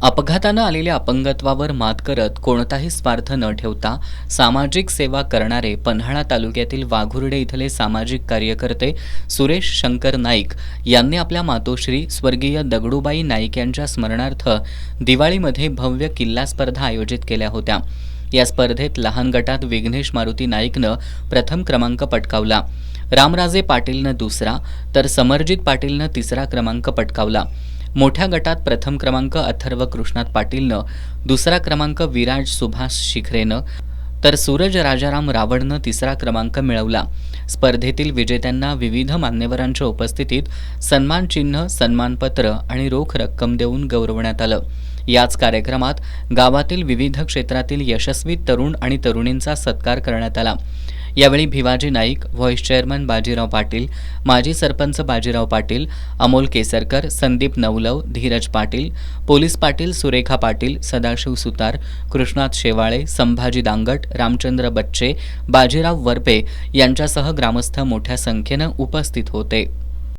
अपघातानं आलेल्या अपंगत्वावर मात करत कोणताही स्वार्थ न ठेवता सामाजिक सेवा करणारे पन्हाळा तालुक्यातील वाघुर्डे इथले सामाजिक कार्यकर्ते सुरेश शंकर नाईक यांनी आपल्या मातोश्री स्वर्गीय दगडूबाई नाईक यांच्या स्मरणार्थ दिवाळीमध्ये भव्य किल्ला स्पर्धा आयोजित केल्या होत्या। या स्पर्धेत लहान गटात विघ्नेश मारुती नाईकनं प्रथम क्रमांक पटकावला, रामराजे पाटीलनं दुसरा तर समरजित पाटीलनं तिसरा क्रमांक पटकावला। मोठ्या गटात प्रथम क्रमांक अथर्व कृष्णात पाटीलनं, दुसरा क्रमांक विराज सुभाष शिखरेनं तर सूरज राजाराम रावणनं तिसरा क्रमांक मिळवला। स्पर्धेतील विजेत्यांना विविध मान्यवरांच्या उपस्थितीत सन्मानचिन्ह, सन्मानपत्र आणि रोख रक्कम देऊन गौरवण्यात आलं। याच कार्यक्रमात गावातील विविध क्षेत्रातील यशस्वी तरुण आणि तरुणींचा सत्कार करण्यात आला। यावेळी भिवाजी नाईक, व्हाईस चेअरमन बाजीराव पाटील, माजी सरपंच बाजीराव पाटील, अमोल केसरकर, संदीप नवलव, धीरज पाटील, पोलीस पाटील सुरेखा पाटील, सदाशिव सुतार, कृष्णात शेवाळे, संभाजी दांगट, रामचंद्र बच्चे, बाजीराव वरपे यांच्यासह ग्रामस्थ मोठ्या संख्येनं उपस्थित होते।